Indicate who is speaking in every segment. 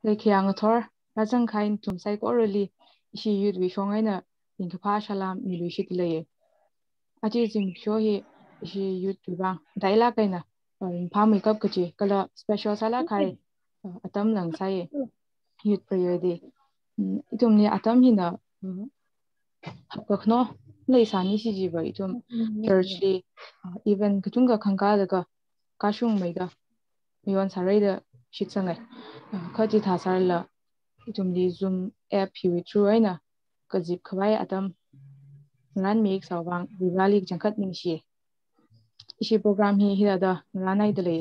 Speaker 1: Lekhiang thor rajang khain tum sai ko reli ishi yud wi shongaina inkha shalam milu shit leye aji jim sho hi ishi yud bang daila kaina pha makeup kachi kala special sala khai atam lang sai yud prayer de itum ni atam hina hakno lei sani si ji ba itum church li even kuchunga khangka daga kashung meiga yon sarai da shit sangai khaji tha sarla itum li zoom app hi through aina kajip khawai atam ran make sawang rivali jangkhat ning shi ishi program hi hirada ranai dele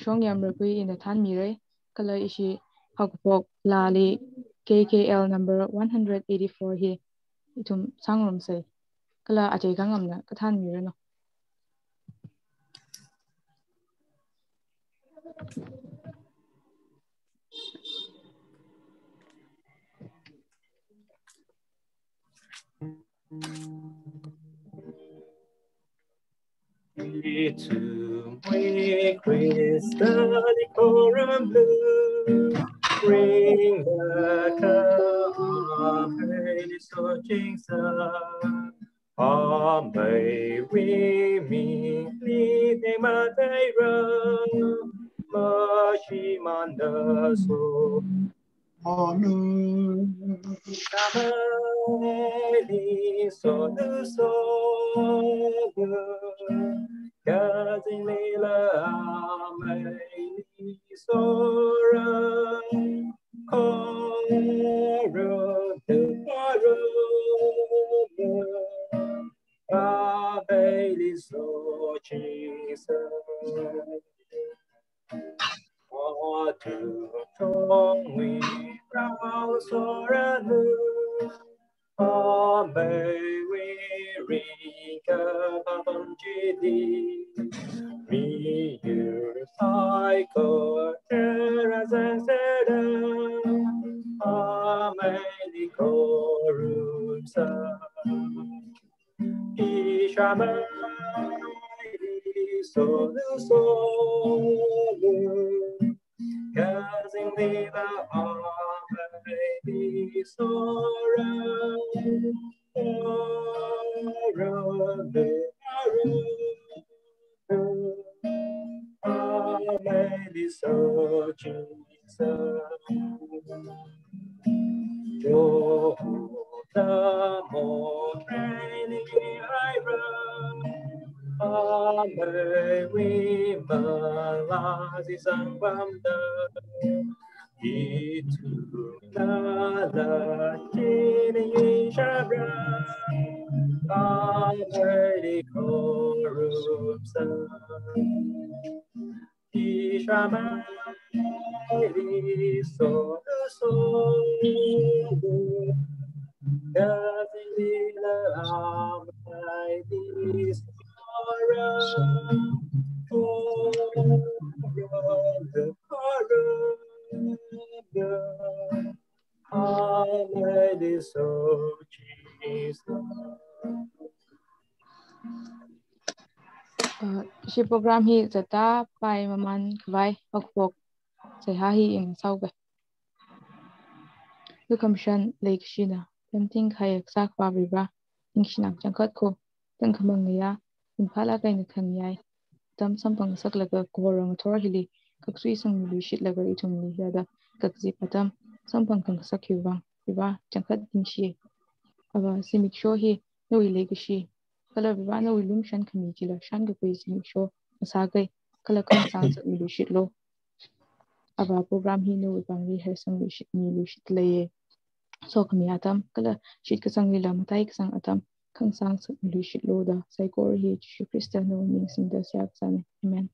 Speaker 1: shong yam rakui in the than mirai kala ishi hakpok lali KKL number 184 hi itum sangrom sai kala ajai gangamna kathan mirano
Speaker 2: To we crystal coram blue, bring back a very searching sun. May we meet the Madeira, Mashimanda so. Kamali so so Kazilila Amali Sora Koro Koro Abeli so Jesus to tong we brow soranu may we ring a jidi me your cycle as I said may korupsa ishama so Kazing Viva Almighty Sora Almighty So Jesus Namo training I run may we malazi sangbamda itu nala kini shabra may korupsa ishamai so Kazilila Almighty Sora Almighty So Jesus
Speaker 1: ishi program hi zata pai maman khwai hakpok seha hi in sauga the commission lake shina something khayak sak pa riba ingshina jangkhat ko tangkhamang ya imphala kaina khan yai tam sampang saklaga korang thor hili kaksui sang lu shit laga itum li yada kakzi patam sampang kang sakhiwa riba jangkhat ingshi aba simik sho hi no lake shi kala riba no lum shan khami kila shan ga koi simik sho asagai kala kan sang sak lu shit lo aba program hi no bang ri her sang lu shit laye so khami atam kala shit ka sang lila matai ka sang atam kang sang sak lu shit lo da sai kor hi chu kristano ning sing da sak san amen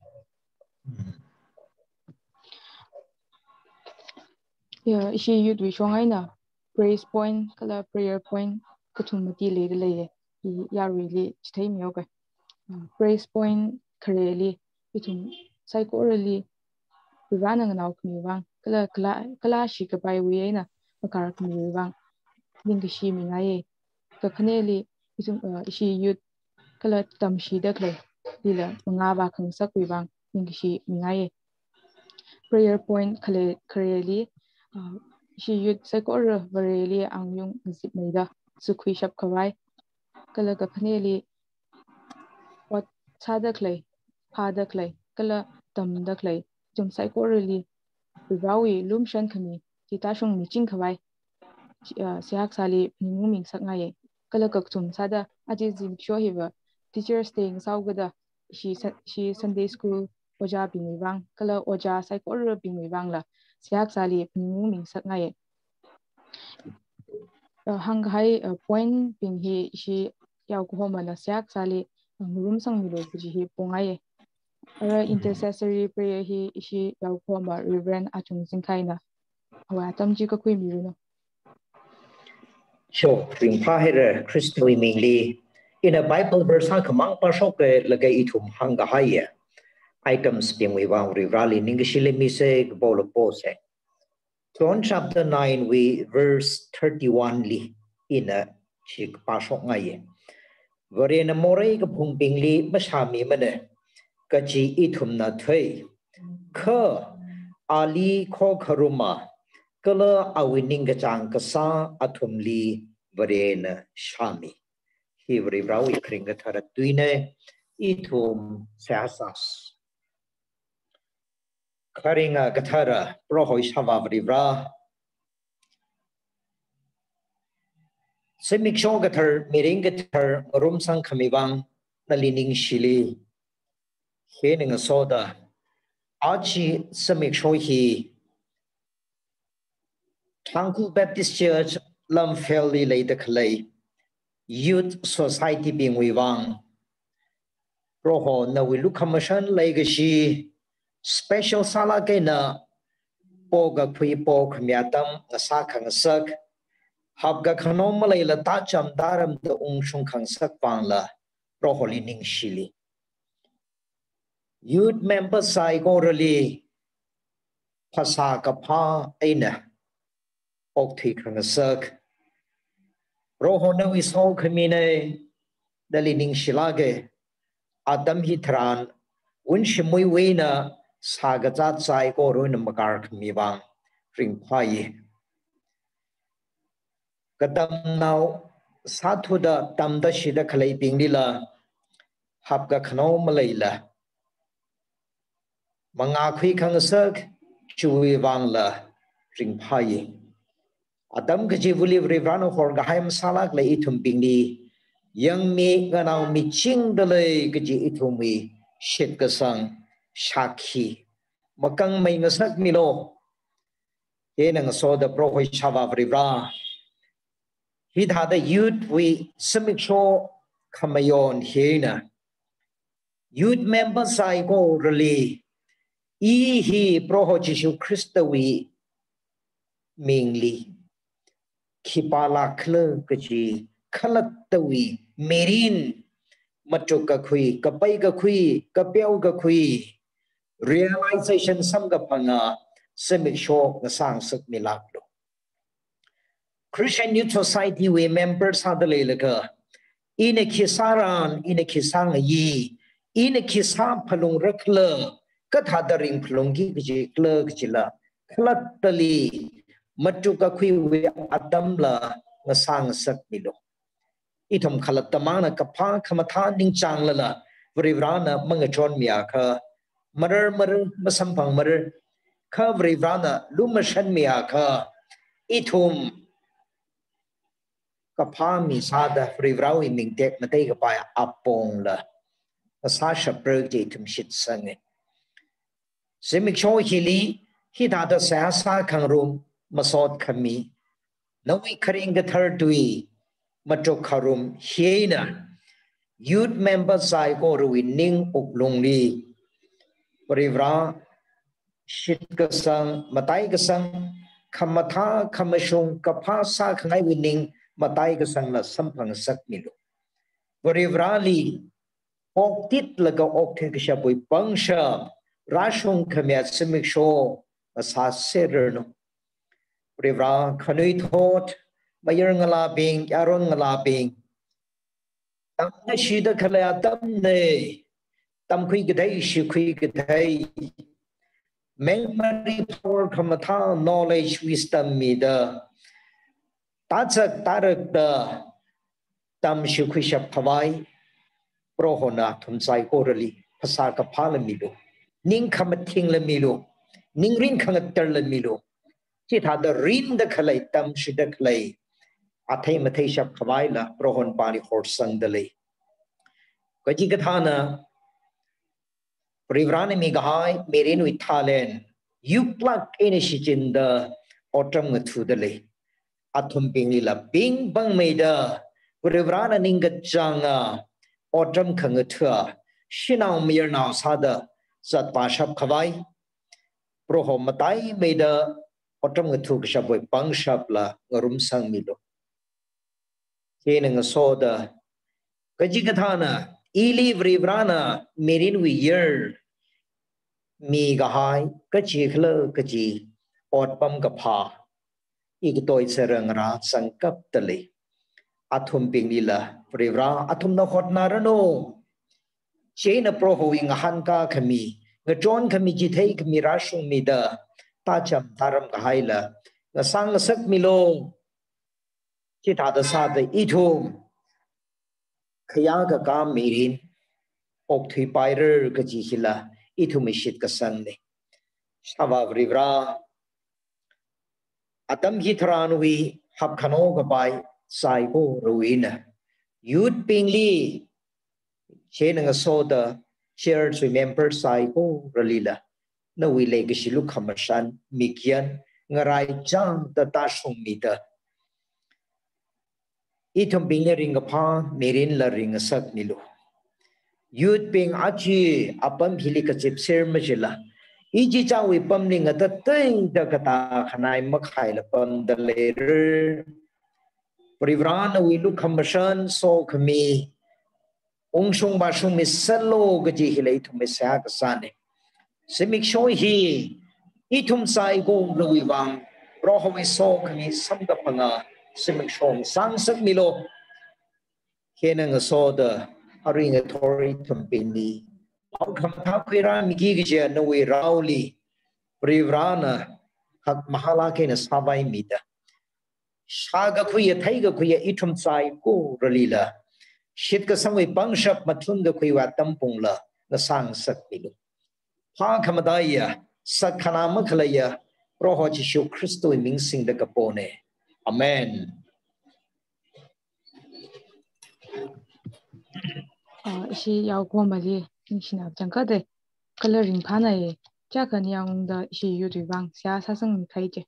Speaker 1: yeah ishi yud wi shongaina praise point kala prayer point kathumati le de laye ya really chithai myo ka praise point khareli itum sai ko really rana nganaw khmi wang kala shi ka pai wi aina makar khmi wang ning shi mi ngai ka khaneli itum ishi yud kala tam shi da klai dila nga ba khang sak wi wang ningishi mingaye prayer point clearly she yut sakor vareli angyung zip maida sukhui shap khawai kala ka phaneli wat sadak lay phadak lay kala tamdak lay jum psychorally ribawi lumshan khami kitashung miching khawai siak sali ningu ming sakngaye kala ka chum sada aji jim sho hiwa teacher staying saugada she Sunday school oja bingwang kala oja psychor bingwang la siak sali ningu ming sakngaye hanghai point ping hi shi yaw ko mana siak sali room sang milo buji hi pongaye ara intercessory prayer hi shi yaw ko ma reverend achung singkhaina awa tamji ka kui miruno
Speaker 3: Sure, ringpa here Christui mingli in a Bible verse kamang pasok lagay itum hanga haya items being we wang rally ningishile mise bolo pose. John chapter 9 we verse 31 li in a chik pasok ngaye. Varena more ka pung bingli masami mane kaji itum na thay ka ali ko karuma kala awining gajang kasa atumli varena shami hivri rawi kringa thara tuine itum sasas karinga gathara prohoi shavavri ra semikshon gathar miring gathar rum sang khamiwang nalining shili hening soda achi semikshon hi Tangkhul Baptist Church Lamphel later clay Youth Society being we wang roho na we look commission legacy special sala kena poga pui po khmiatam ngasa khang sak habga khanom malai la ta cham daram de ung shung khang sak pang la roho lining shili youth member sai go really phasa ka pha aina ok thi khang sak roho na we so khmine dalining shilage adam hitran un shmui weina sagajat sai ko roin makar khmiwang ring phai kadam now sathuda tamda shida khalai pingdila habga khano malaila manga khui khang sak chui wangla ring phai adam gaji vuli rivrano hor gahaim salak le ithum pingdi yang mi nganau mi ching dale gaji ithumi shit kasang shakhi makang mai ngasak milo yenang so the prohoi chava vrivra he had the youth we semiksho khamayon hena youth members I go really he proho Jesu Christ we mingli khipala khle kaji khalatwi merin matuka khui kapai ka khui kapyau ka khui realization sam ga panga semiksho ngasang sak milaklo Christian Youth Society we members hadalelaga ine kisaran ine kisang yi ine kisa phalung rakla kathadaring phlungi ji kla gila khalatali matuka khui we adamla ngasang sak milo itom khalattamana kapha khamatha ning changlala vrivrana mangachon mia kha marar masampang marar kha vrivrana lumashan mia kha itum kapha mi sada vrivrawi mingtek matei ka pa apong la asasha project itum shit sange semikcho hili hidada sa khangrum masot khami nawi kharing ga thirdwi mato kharum hiena youth members sai ko ruin ning uklungli parivra shit ka sang matai ka sang khamatha khamashung kapha sa khangai winning matai ka sang la samphang sak milu parivra li ok tit laga ok the ka shaboi pangsha rashung khamya semik sho asa serno parivra khanui thot bayar ngala bing yaron ngala bing tamna shida khala tamne tâm khuy cái thấy sự khuy cái thấy memory power kham tha knowledge wisdom mi da ta chak tarak da tâm sự khuy sập khawai pro hona thum sai ko rali phasa ka phala mi lo ning kham thing la mi lo ning rin khang tar la mi lo chi tha da rin da khalai tâm sự da khalai athai mathai sap khawai la pro hon pani khor sang da le ko ji ka tha na Rivrani mi gahai merin with Thailand. You plug in in the autumn to the lay. Atum pingila bing bang maida. Rivrana ninga janga autumn kangatua. Shinao mir now sada zat bashap kawai. Proho matai maida autumn to shaboy bang shapla ngarum sang milo. Kening a soda. Kajikatana. Ili Rivrana merin we year. Mi gahai kachi khlo kachi ot pam kapha ik toy serang ra sangkap tali athum pinglila privra athum na khot na rano chain pro hoing han ka khami ngatron khami ji thei khami ra shung mi da ta cham taram gahai la na sang sak milo chi tha da sa de I thum khaya ka ka mirin ok thui pairer kachi hila I thum shit ka sang ne Shava Vrivra Atam Hitranui Hapkano by Saigo Ruina. You'd Pingli Chenang a soda, chairs remember Saigo Ralila. No we legacy look Hamashan, Mikian, Ngarai Jang the Tashung Mita. Itum being a ring upon, Merin la ring a sat Milu. You'd being Achi upon Hilika Chipser Majilla. Iji cha we pamning at the thing the kata kanai makai la pam the later. Privrana we look commission so kami. Ungshung bashung mis salo gaji hilay to misak sane. Simik show he. Itum sai go ruiwang. Roho we so kami samda panga. Simik show sang sak milo. Kenang a soda. Aring a tori tumpini. Outcome Takwira Migija no way Rauli Privrana Hak Mahalake na Sabai Mida Shaga Kuya Taiga Kuya Itum Sai Go Ralila Shitka Samwe Bangshap Matunda Kuya Tampungla the Sang Sakmilu Pa Kamadaya Sakana Makalaya Roho Jishu Christo Mingsing the Capone Amen.
Speaker 1: She yao go mali Nishina Jankade coloring pana Jakan Yang the she Yudivang Sia Sasang Kaije.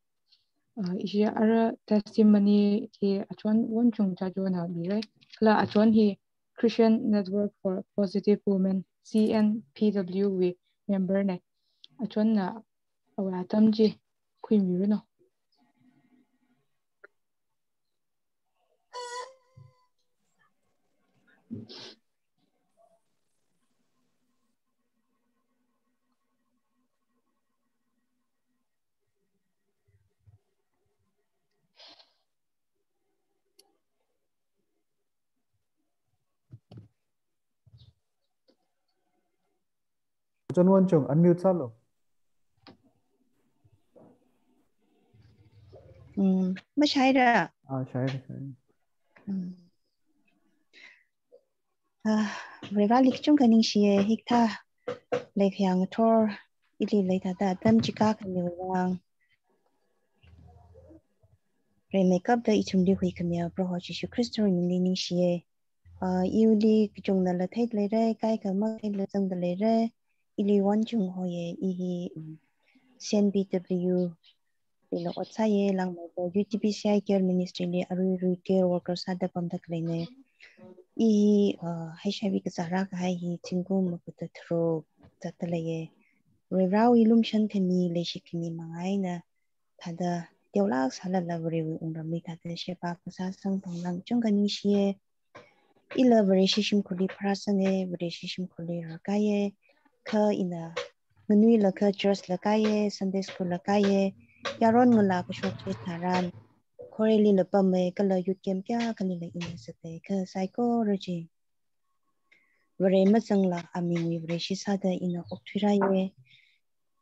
Speaker 1: She are testimony he at one chung Jajona Bire, Kla at one he Christian Network for Positive Women CNPW member ne at one our Atamji Queen Murino.
Speaker 4: John Won Chung, unmute salo.
Speaker 5: Mới sai ra.
Speaker 4: Sai.
Speaker 5: Về ra lịch chung cái ninh xìa hít tha lịch hàng thor ili lấy thà ta tâm chỉ cả cái nhiều vàng. Rồi make up the ichum đi hui cái nhiều pro họ chỉ Christo mình ninh xìa. Yêu đi cái chung là thấy lấy ra cái mà cái là trong lấy ra ili one chung họ ye i CNBW bilo otsa ye lang mo UTPCI care ministry le aru care workers ada pamdak lene I hay shabi ka sara ka hay hi tingku maputa thro tatalaye rewraw ilum shan kani le shikini mangai na thada teolak sala lavre ungrami thada shepa ka sa sang phanglang chungani shie ila varishishim khuli prasane varishishim khuli rakaye kha ina nui la kha church la kaye Sunday school la kaye yaron ngala ka shokche tharan Koreli la pame kala yut kem kya kani la ina sate ka psychology vare mazangla amingi vare shisada ina okthiraye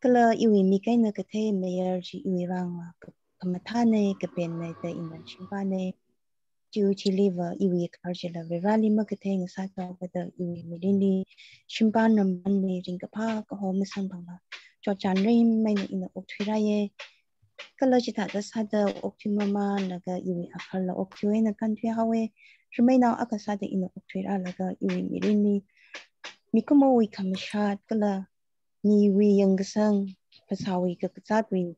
Speaker 5: kala iwi mikaina kathe mayor ji iwi rangla kamathane kapenne ta ina chimpane jiu chiliva iwi karjela virali makathe ngasaka bada iwi milini chimpana manne ringapa ka ho misambanga chochan rein maina ina okthiraye kala chita da sada oktimama naga iwi akhala oktiwena country hawe remaina akasada ina okthira laga iwi milini mikumo wi kamishat kala ni wi yangasang pasawi ka katsatwi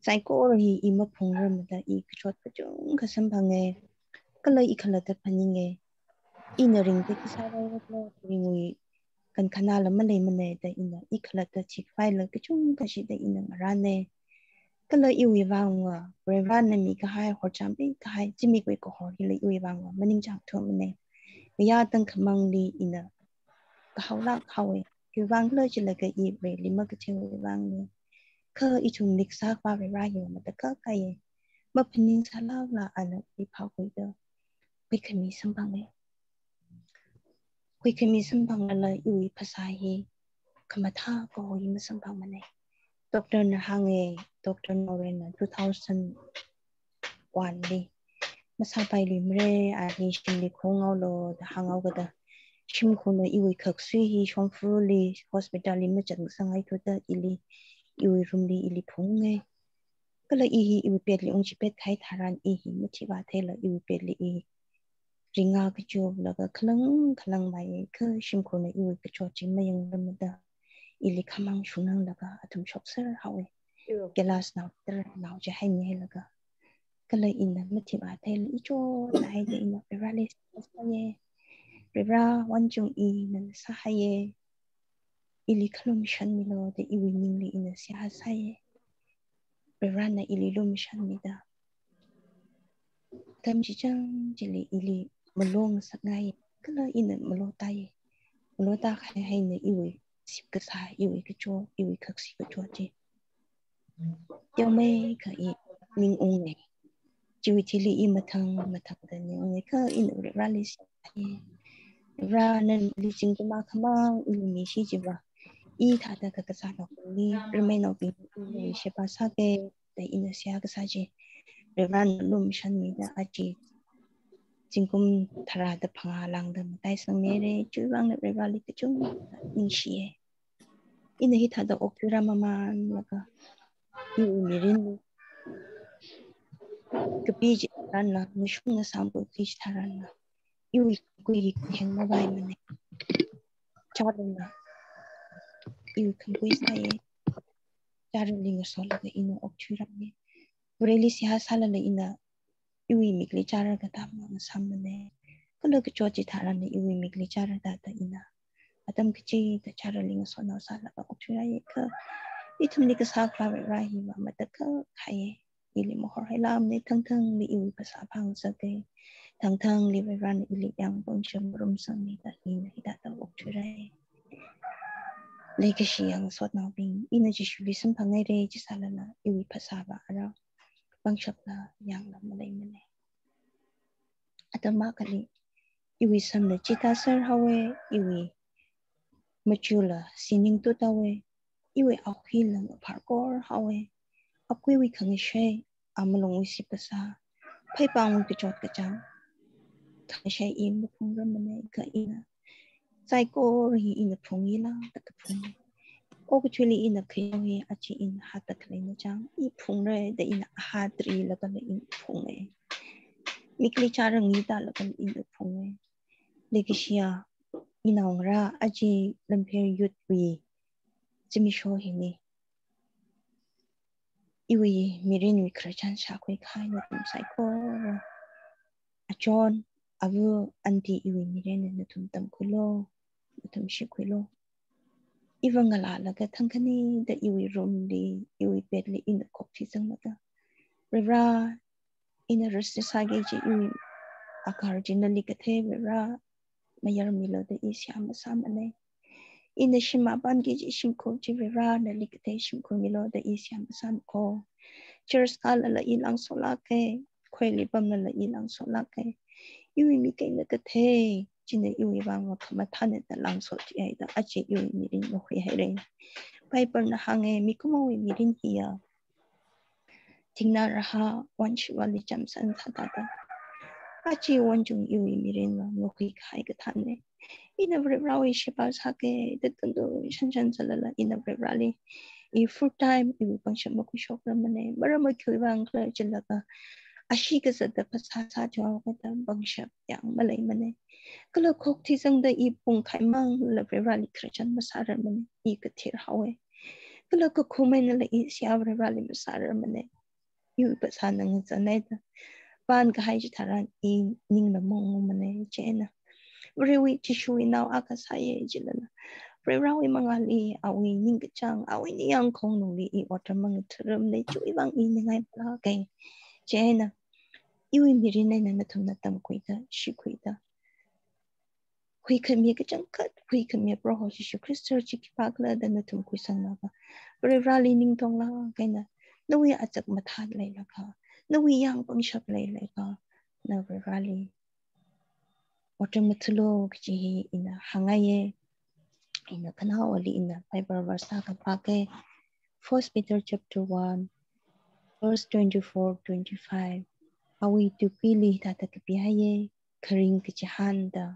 Speaker 5: psycho hi ima phungram da I kchot pachung kasambange kala ikhala ta paninge ina ring te kisara kala ringwi kan khanala male mane da ina ikhala ta chik file kachung kashi da ina marane kala iwi wangwa revana mi ka hai horchambi ka hai jimi kwe ko hor hile iwi wangwa maning chang thom mane ya tang khamangli ina ka hawla khawe iwi wangla chilaga I re lima ka chewe wangni ka ichung niksa kwa re rayo mata ka kaye mapanin salawla ana ipa kweda kwekami sambang la iwi pasahi kamatha ko yi masambang mane Dr. Nahange Dr. Norena 2001 li masapai limre ani shimli khongawlo da hangawgada shimkhono iwi khaksui hi shongfruli hospital ima changsangai thoda ili iwi rumli ili phunge kala iwi petli ungchi pet khai tharan ihi muthiwa thela iwi petli I ringa kcho laga khalang mai kha shimkhono iwi kcho chimayang ramada ili khamang shunang laga atum shoksar hawe gelas naw ter naw je haini laga kala ina muthiwa thela icho lai de ina paralysis saye Ribra wanjung nan sahaye ili khalum shan milo de iwi mingli ina siya saye Ribra na ili lum shan mida tam jijang jili ili malong sakngaye kala ina malotaye malota khai hai na iwi sipka sa iwi kacho iwi kaksi kacho je yome ka I ning ungne jiwi chili I matang da ning ungne ka ina Ribra li saye Ribra nan li jinguma khamang ilumi shi jiba I thada ka kasana kuli remain of iwi shepa sake da ina siya kasaje Ribra lum shan mida aji jingkum thara da phanga lang da matai sang nere chuwang na Ribra li kachung ning shiye ina hi thada okura mama laga iwi mirin kapiji ranna mushung na sampo kish tharanna iwi kui heng mabai mane charana iwi khampui saye charalinga solaga ina okchurame Vreli siya salala ina iwi mikli charaga tamma samane kala kchochi tharana iwi mikli charaga ta ina atam kchi ta charalinga sona salaga okchuraye ka itumni ka sakla rahi ma mataka khaye ili mohor helam ne thang li iwi pasa phang sake thang li ran ili yang bongsham rum sang ni ta ina hita ta okchuraye Legacy yang sot na bing ina jishuli sampangai re jisalana iwi pasa ba ara bangshapla yang la malay mane atama kali iwi samna chita sar hawe iwi machula sining tu tawe iwi akhilang parkor hawe akwi wi khangishe amalong wi sipasa phai pang ki chot ka chang thangshe im phung ramane ka ina psycho ri ina phungila ta phung Actually ina khayi achi in hata khlaina chang I phungre de ina hatri la kan in phunge mikli charang ni ta la kan in phunge legisia ina ngra achi Lamphel youth wi chimi sho hini iwi mirin wi krachan sha khoi khai na tum psycho achon avu anti iwi mirin na tum tam khulo tum shi khulo Ivangala laga thangkani da iwi romli iwi pedli ina kokthi sangmata Ribra ina rasta sage ji iwi akar jinali kathe Ribra mayar milo da isyam samane ina shima bangi ji shimko ji Ribra na likathe shimko milo da isyam samko church kala la ilang solake khweli pam la ilang solake iwi mi kai na kathe 진의 이유에 방어 그만 타는 랑소 지에다 아치 이유 미린 노회 해래 바이블 항에 미쿠모의 미린 히야 딩나라하 원시원리 잠산 사다다 아치 원중 이유의 미린 노회 가이가 타네 이너브라위 시바사게 뜻도 션션살라 이너브라리 이 풀타임 이 방식 먹고 쇼그러면에 뭐라뭐 교회방 그래 질라가 아시게서다 파사사 좋아하다 방식 양 말레이만에 그러 곡티성의 이 봉카이망 러브라리 크리스천 마사르만에 이 그틸 하웨 그러 그 코멘을 이 시아브라리 마사르만에 이 바사는 전에다 반 가이지 타란 이 닝나몽만에 제나 우리 지슈이 나우 아카사예 질라나 Rau mangali awi ning chang awi ni yang kong nuli I water mang terum ne chui bang I ngai pa ke chena iwi mirine na thum na tam kuida shi kuida kui khami ke chang kat kui khami pro ho shi Christ chi ki pak la da na thum kui sang na ba rali ning tong la ke na nui achak ma tha le la ka nui yang pang shap le ka na rali water matlo ki ina hangaye in the Kanawali in the Bible verse Takapake, 1 Peter chapter 1, verse 24-25. Awi tu pili tatakapihaye, karing kichahanda.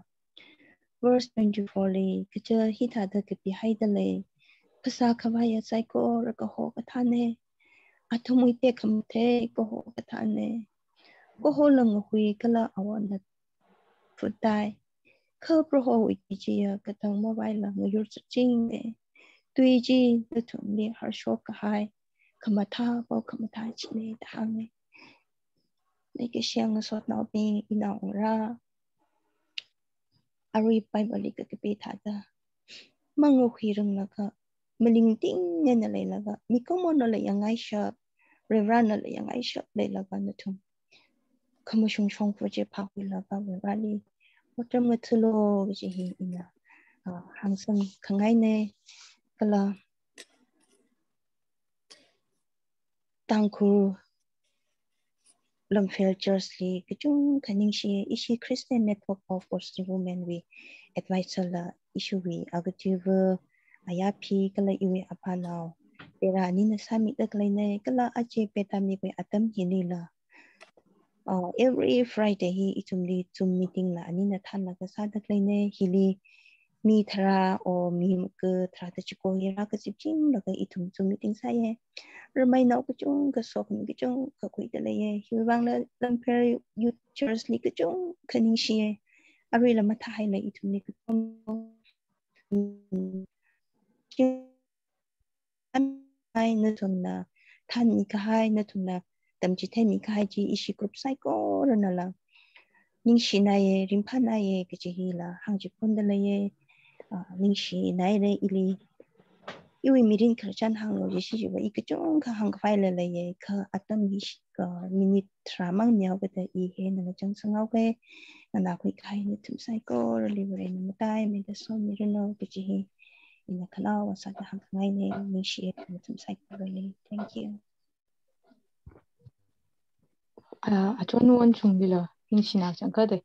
Speaker 5: Verse 24 le, kicha hita takapihayda pasa kawaya saiko rakaho katane, atumuite kamte koho katane, koho lang hui kala awan futai. Khơ pro ikiji katang mobile la ngayur ching e tuiji the tumli har shok hai kamata bo kamata chile dang ne ke siang sot na be ina ora ari bible ka ke pe tha da mango khirang na ka maling ting ne na le la ga mi ko mo no le yang ai sha reverend le yang ai sha le la ga na tum kamashung chong fu je pa wi la ga rali Water matlo ji ina hangsang kangai ne kala Tangkhul Lamphel Church li kachung kaning shi ishi Christian Network of Positive Women we advise la issue we agative ayapi kala iwe apanaw tera ni na sami tak ne kala ache petami ko atam hinila every Friday hi itumli Zoom meeting la ani na than la ka sadak leine hili mi thara o mi ke thara ta chiko hira ka chipching la ka itum Zoom meeting sa ye ramai nau ka chung ka sok ni ka chung ka khui ta le ye hi wang la Lamphel youth church li ka chung kaning shi ye ari la ma thai la itum ni ka ai na thum na than ni ka hai na thum na tamchi themi khai ji ishi group psycho ranala ningshi naye rimpa naye ke ji la hangji pondala ye ningshi naye re ili iwi mirin kharchan hang lo ji shi ba ikchong kha hang file la ye kha atam hi ka minute tramang nya ba da I he na chang sangau ke na khoi khai ni thum psycho libre na matai me da so mirino ke ji ina khala wa sa da hang ngai ne ningshi thum psycho le thank you
Speaker 1: Achon won chungila ingshina changkade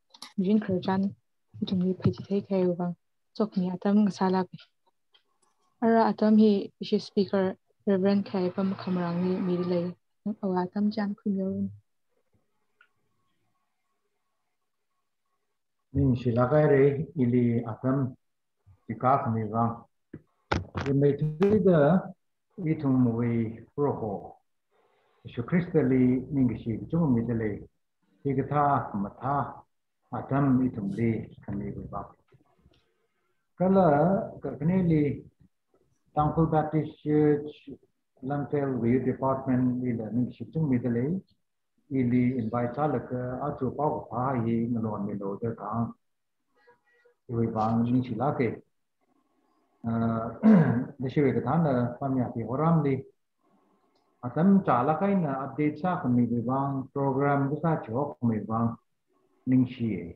Speaker 1: jin kharjan chungli phaji thai khayo bang chokni atam ngasala be ara atam hi ishi speaker Reverend Khayaipam Khamrang ni mi lei awa atam jan khumyo
Speaker 4: Ning silagare ili atam ikak ni wang. Imetida itum we proho. Shu Christali ningshi jung midale. Igata mata atam itum li kani wang. Kala kaneli Tangkhul Baptist Church Lamphel Youth Department ili ningshi jung midale. Ili invite salaka atu pau pa yi ngalon melo de kang iwi bang ni silake nishiwe ka thana pamya pi horam di atam chala kai na update sa kami wi bang program sa chok mi bang ningshi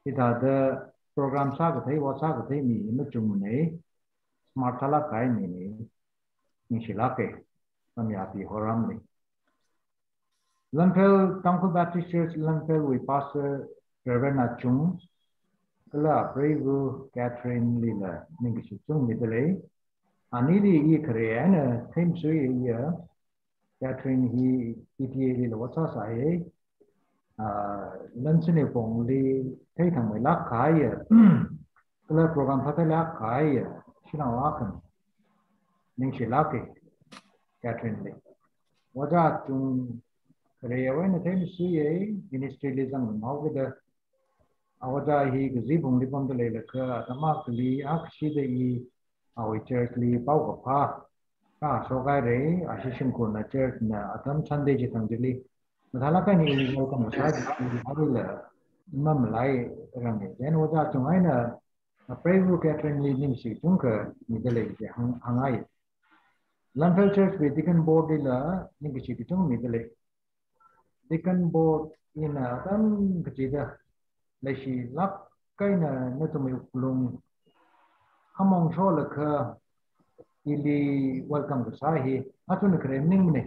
Speaker 4: ita de program sa ka thai wa sa ka thai mi na chung ne smart chala kai ni silake pamya pi horam di Lamphel Tangkhul Baptist Church Lamphel with Pastor Reverend Chung là Brave Catherine Lina mình cái chung như thế này anh ấy đi Korea nè thêm suy nghĩ Catherine hi ETA là what sai lần sau này phong đi thấy thằng mày lắc khai cái program phát lắc khai xin nào lắc mình chỉ lắc Catherine Lina what ra chung Korea vậy thêm suy nghĩ ministry lý rằng máu cái đó awada hi gzi bung li bom de le ka tama kli akshi de i awi church li pau ko pha ka so ga re assistant ko na church na atam chande ji thang li thala ka ni li ko ma sa ji ha le mam lai rang de den oja chung ai na prayer catering li ning si chung ka ni de le ji hang ai Lamphel church with deacon board la ning si ki chung ni de le deacon board in atam ki da lấy gì lắc cái này nó tụi mình luôn không mong cho là cái đi welcome cái sai hi à tụi nó cái mình này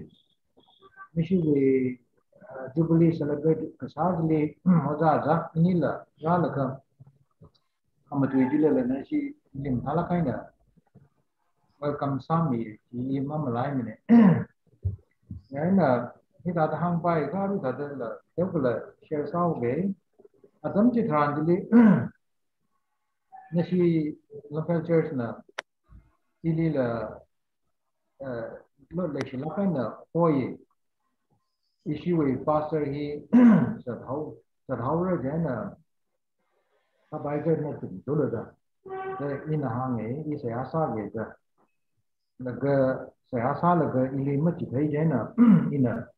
Speaker 4: mình chỉ về jubilee celebrate cái sai đi mà ra ini là cái mà tụi đi là nó chỉ điểm thà là cái này welcome sami thì mà lại mình này cái là khi ta hàng bài cái đó là theo cái là share sau về Adam chỉ thằng đi nasi Lamphel church na ili la lo le shi la kana hoye issue with pastor he sad how ra jana ta bai ga na tu do la da ina hange i se asa ge da la ga se asa la ga ili ma chi thai jana ina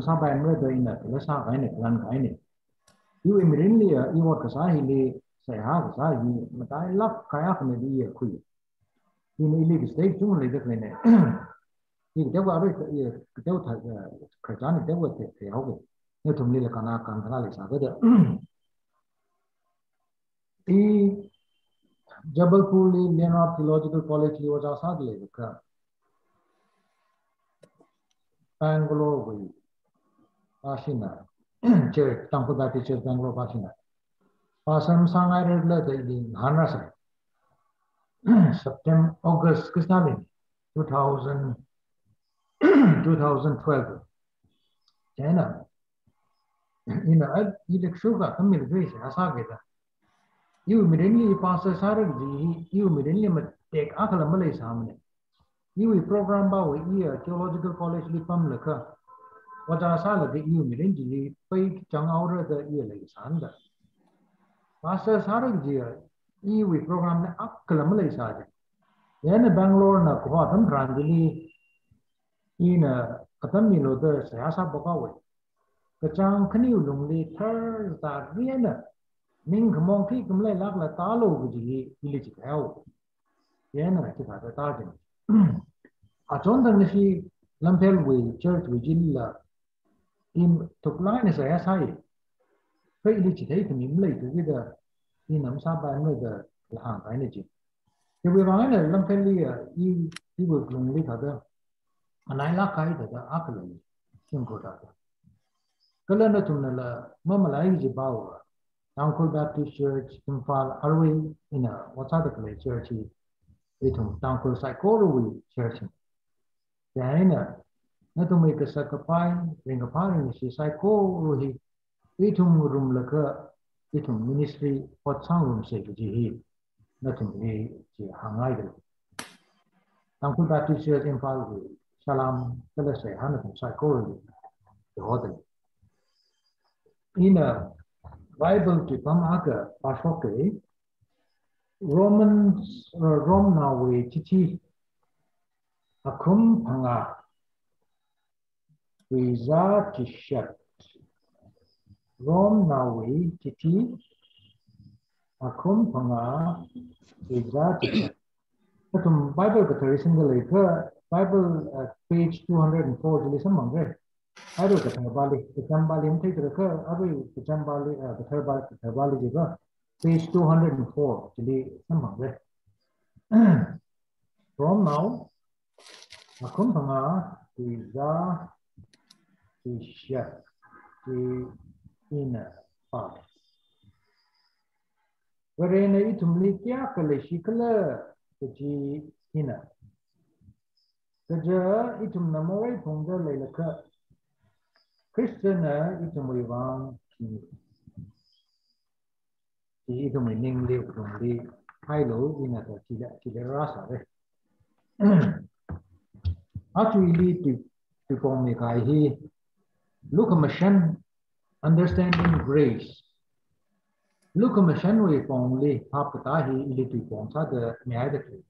Speaker 4: sa bai no da ina la sa ga ne plan ga ne you immediately you what ka sa hi le sai ha ka sa hi ma tai lap kaya khne di ye khu in ili state chung le de ne ni de wa re ke de tha ka ja ni de wa te ho ge ne thum ni le kana kan thana le sa ge de i Jabalpur li Leonard Theological College li wa ja sa de le ka Bangalore wi Ashina church Tangkhul Baptist Church Bangalore Ashina Pasam sangai re le de di hana sa September, August, 2012. China, you sugar, come in grace, Asageta. You immediately pass a Saragi, you immediately take Akala Malay Samne. You will program by year, Theological College Lipam Laka. What are salad, you immediately paid Chang out the year like Sanda. Pastor Saragi. I we program na akkala malay saje yana Bangalore na ko atam randili ina atam ni lo de sa bokawe kachang khani ulungli thar ta riana ning khmong thi kumlai lak la ta lo gi ili chi khao yana chi ta ta jin a chon dang ni Lamphel we church we jilla in tuklan sa sai fe ili chi thai thmi mlai tu gi da ni nam sa ba no da la ba ni ji ke we ba ne Lamphel li i wo glong li tha da anai la kai da a ka lo sim ko da kala na tum na la ma ma lai ji ba wa Tangkhul Baptist Church Imphal Arway in a what's other church itum Tangkhul Psychology Church Jaina na tum ek sakapai ring apar ni si psychology itum room la ka itum ministry what sang room se ji hi nothing ni ji hangai de Tangkhul Baptist Church Imphal salam kala se hanatum psychology the hotel in a Bible to come aga pashoke Romans Rom na we chichi akum panga we za tishat Rom na we chichi akum panga we za tishat But Bible ka single Bible page 204 jili samang re Aru Bali take the recur, Aru Bali, the Bali, page 204, somehow. From now, Akumpanga is the share the inner part. Vare na itumli kya kale shikala kaji hina. Kaja itum namoy pungda laylaka Christiana itumli wang kini. Itumli ningli itumli hailo ina ta chile rasa re. Actually to form me kai he look a mission understanding grace. Look a mission we only hapata he ili to form sa the meadatu.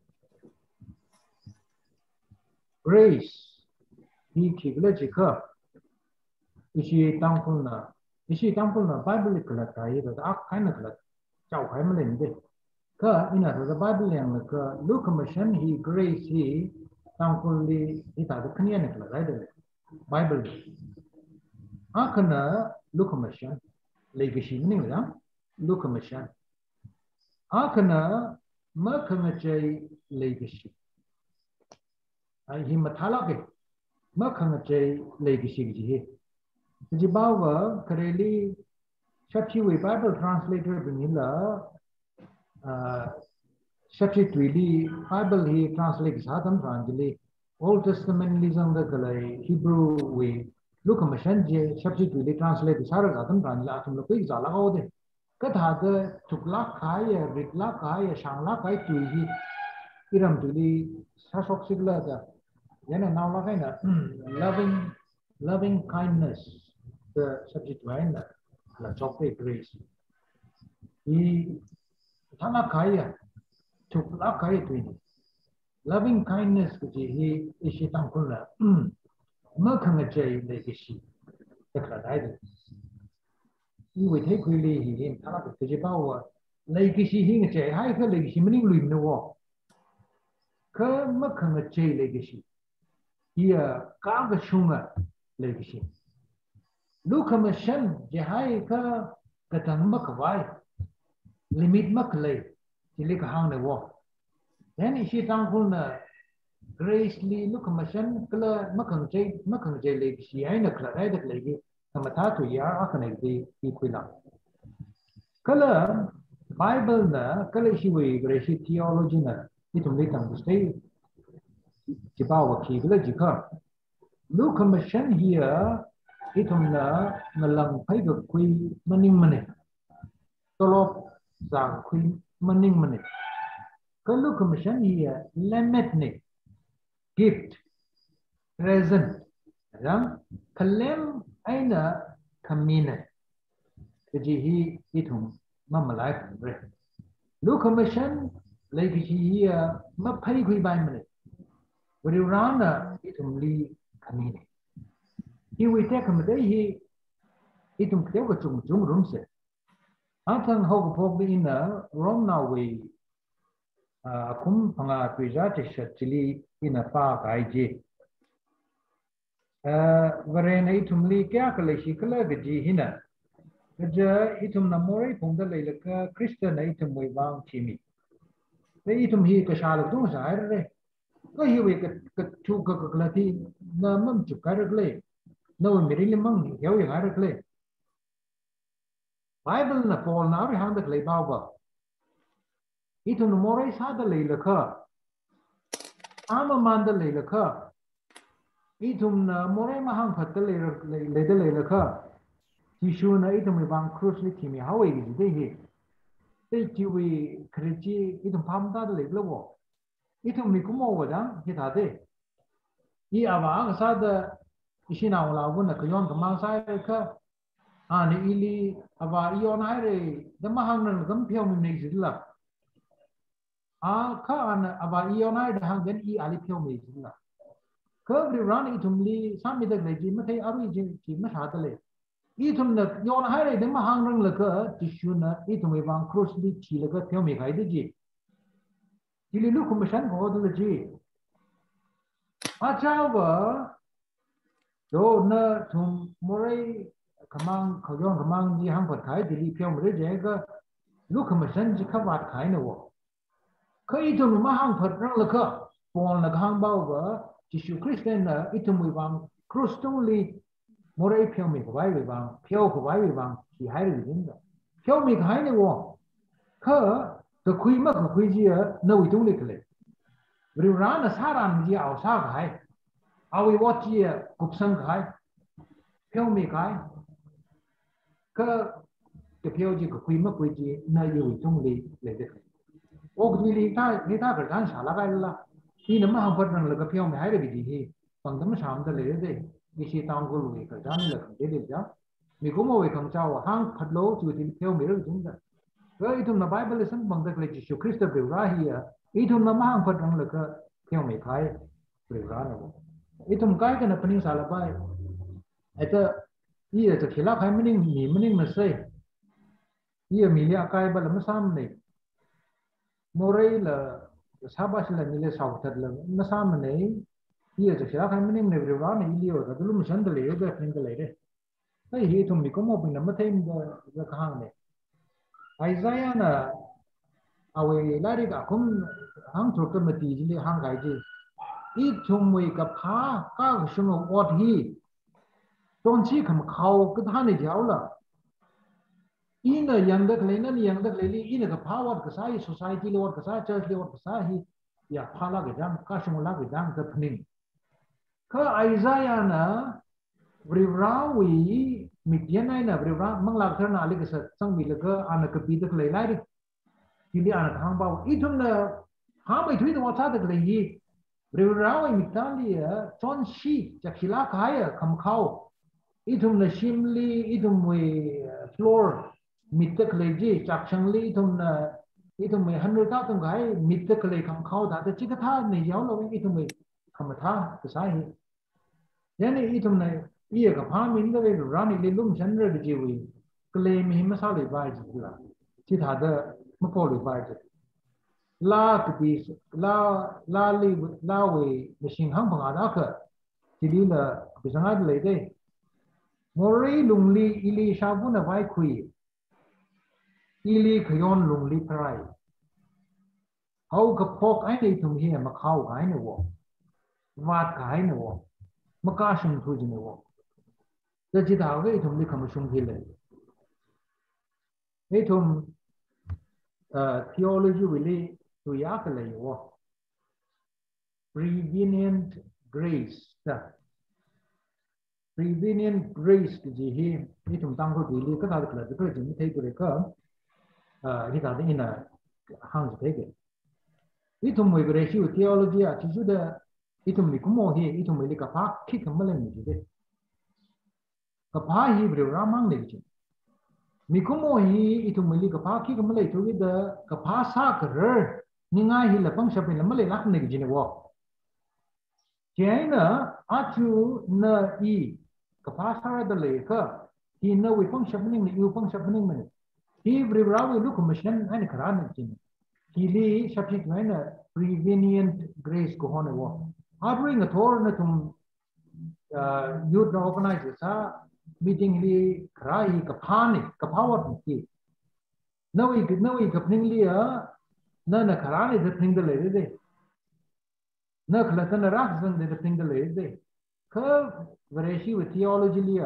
Speaker 4: Grace he kibla jika ishi tangkhul na Bible kala tai da ak kind of kala chau khai ma len de ka ina da Bible yang ka look a mission he grace he tangkhul li ita da khnia ne kala right de Bible akana look a mission legacy meaning la look a mission akana ma khanga chai legacy ai hi mathala ke ma khanga chai legacy ji he jibawa kareli shachi we Bible translator binila shachi twili Bible he translate sadam ranjili Old Testament lisang da kalai Hebrew we look a mission je shachi twili translate sara sadam ranjila atum lo koi zala ho de katha da tukla khaya ritla khaya shangla kai twili iram twili sasok sigla da yana nawla kai na loving kindness the subject line la chocolate grace he thana kaya tukla kaya twini loving kindness ki he ishi tangkhul la ma khanga chai legacy takla dai he we take really he in thana ke je ba wa legacy he nge chai hai ka legacy meaning lui no wa ka ma khanga chai legacy here ka ga shunga legacy Look a mission, Jehai ka katang makawai, limit maklay, silik hang the walk. Then she thankful na gracefully look a mission, kala makang jay lake, she ain't a claret lady, Kamatatu yar akanaki equila. Kala Bible na, kala she way, gracie theology na, itum litang to stay. Jibawa kibla jika. Look a mission here. Itum na malang phai ga kui maning mane tolop sang kui maning mane kalu commission here limit ne gift present ram kalem aina kamina ji hi itum mamalai bre lu commission like here ma phai kui bai mane wari rana itum li kamina he we take him day he itum kyo ga chung room se atang hog pog in rom now we kum panga pizza te chili in a pa kai ji varen itum li kya kale shi kala ga ji hina ja itum na more pong da le ka Christian itum we bang chimi te itum hi ka shala du sa re ko hi we ka chu ka kala ti na mam chu ka re no mirili mang yau yang ada kle Bible na Paul na ri hang da kle bawa itu no more sa da le lakha ama man da le lakha itu na more ma hang phat da le da le lakha Yeshu na itu me bang cross li kimi hawe gi de he te ji we kriji itu pam da le lo itu mi kumo wa da hi da de I ava sa da Ishina wala wuna kayon kamang sai ka ani ili ava iyon ai the mahang nan gam phiao mi nei zilla ka an ava iyon ai da hang gen I ali phiao mi zilla ka ri ran itumli sami da leji ma thai aru ji ma sa da le itum na yon ai the mahang nan la ka tishuna itum bang cross li chi la ka phiao mi khai de ji ili lu commission ho da ji achawa do na thum morai kamang khawyon kamang ji hang phat khai dili phiom re je ga lu commission ji khawat khai no wo khai to ma hang phat rang la kha pon la hang bao ba Jisu Christian na itum wi bang cross tong li morai phiom mi khwai wi bang phyo khwai wi bang ji hai ri din da phiom mi khai ne wo khờ cái khuy mà cái khuy gì ở nơi tung lịch lệ vì ra là sa ram gì ảo sa cái ảo vi vót gì cục sân cái phiêu mi cái phiêu gì cái khuy mà khuy gì nơi yêu tung lịch lệ được ô cái lý ta phải gan xả cái là khi nó mà học vật rằng là cái phiêu mi hay là cái gì bằng tấm sám ta lấy đấy cái gì tao có lùi cái gian là cái gì đó mình cũng ngồi không trao hang thật lố chú thì phiêu mi rồi chúng ta rồi itu na Bible lesson bằng được lấy Jesus Christ biểu ra hi itu na mang phật rằng là cái theo mấy cái biểu ra này itu cái na pening salah bai itu iya tu khilaf hai mening na say iya milia cái bala masam này morai là sabas là milia sau thật là masam này iya tu khilaf hai mening này biểu ra này ilio là tu lu san le cái pening cái đấy cái hi tu mình có một mình nằm thêm cái hang này Isaiah na awe lari ka kum hang thot ma ti ji hang gai ji I thum we ka pha ka shung ot hi ton chi kham khau ka tha ne jaw la ina yang dak le na yang dak le li ina ka pha wat ka sai society le wat ka sa church le wat ka sa hi ya pha la ga dang ka shung la ga dang ka phning ka Isaiah na Vribrawi Midianai na Vrivra mangla thar na ali ka sang bi la ka ana ka pi dak le lai ri Kili anak hang bau itu na hang itu wasa dak le hi Vribrawi mitali ya ton shi jakila kaya kam khau itu na shimli itu we floor mitak le ji chakchangli itu me hanru ta tung gai mitak le kam khau da ta chikatha ne yaw lo itu me kamatha kasai yani itu na iya ka pha min da le rani le lum chandra de ji wi kle mi ma sa le bai ji la chi tha da ma po le bai ji la tu bi la li la we machine hang bang ada ka ji li la bi sang le de mori lung li ili sha bu na vai khui ili khyon lung li prai hau ka phok ai nei thum hi ma khau ai ne wo wat kai ne wo ma ka shung thu ji ne wo这几大位同你可能兄弟嘞，那同theology 为哩主要个嘞哟 ，prevenient grace 的 prevenient grace 的这些，那同当初为哩个他的个这个就没睇过来个，你他的那行是这个，那同为个嘞修 theology 啊，其实的，那同你古莫嘿，那同为哩个法 kick 么嘞你的。Kapha hi bro ramang le chi mikumo hi itu meli kapha ki kamale to with the kapha sa kar ninga hi la pang shapin la male lak ne ji ne wo jaina atu na I kapha sa da le ka hi na we pang shapin ne yu pang shapin ne hi bro rawi lu commission an kran ne chi hi li shapit na prevenient grace ko hone wo abring a thor na tum youth organizers sa meeting li krai ka power ki nawi kapning li na kharani de thing de le de na khlatan rak zang de thing de le de ka vareshi with theology li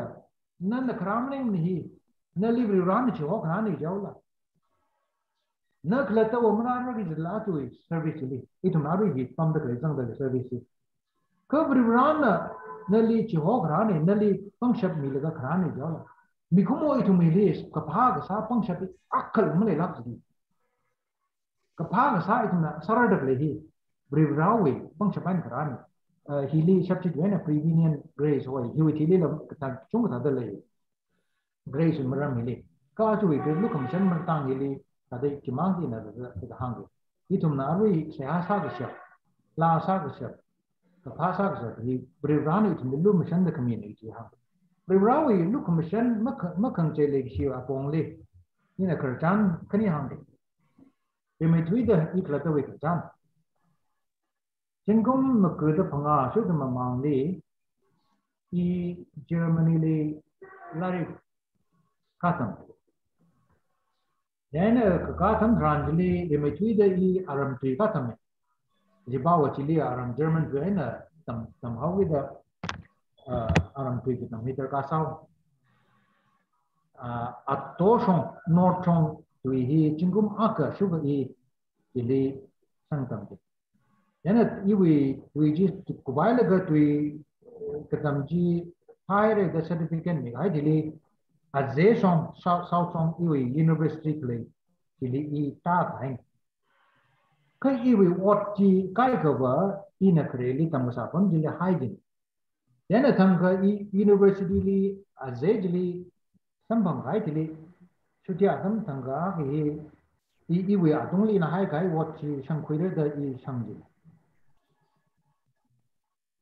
Speaker 4: na kramning ni na li ran chi ho kharani jawla na khlata wo mara ri de la tu service li itu mari gi pam de zang de service ka ran Nali chiho grane nali pangshap milaga grane jala mikumo itu milis kapha sa pangshap akal male lakdi kapha sa itu na saradak lehi brivrawi pangshapan grane hili subject wena prevenient grace hoy hiwi hili la ta chung ta dale grace maram hili ka chu wi lu commission mar tang hili ta de kimang ki na da hang itu na ri sa ga sha la sa ga sha Kapasa ka ni Brivrani to the Lumission the community ha. Brivrawi lu commission makang chele shi a pongli. Ni na kerjan kani hang. Ye me thui da ikla ta we kerjan. Jingom makku da phanga su da mamang li I Germany li lari katam. Then ka katam ranjli ye me thui da I aram tri katam. Jibawa Chile aram German Vienna somehow with the aram tweet meter kasau at Toshon Norton tùy hi chính cũng ác số cái ili sang tâm thế nên iwi ji của bài là cái tùy cái tâm ji hai cái certificate này hay ili à dễ xong sau xong iwi university lấy ili i ta phải cái iwi what ji cái vợ in a create tâm sa phong ji hai ji nên là thằng cái university li à dễ ji tâm bằng cái ili số dia thằng cái iwi à tung li na hai cái what ji sang khui đấy i sang ji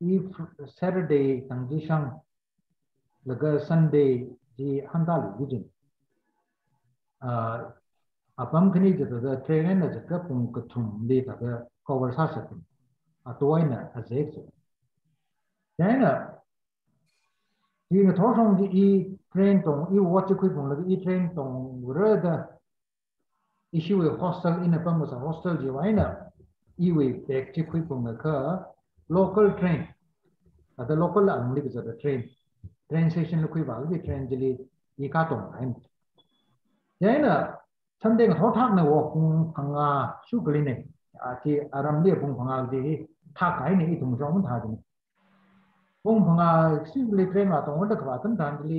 Speaker 4: if Saturday tang ji sang laga Sunday ji handa lu gujin apam khini je da train na je ka pung ka thum li ta ga cover sa sa tin atoi na azek je na ji ga thor song ji i train tong i watch ku pung la i train tong re da issue hostel in a pam sa hostel ji wai na i we tek ji ku pung ka local train the local ang li ga da train station lu ku ba ji train ji li i ka tong ai na Sunday nga thak na wo kung phanga su kali ne ati aram le kung phanga de tha kai ne itum jong tha de kung phanga su le train ma tong da ka tan dan li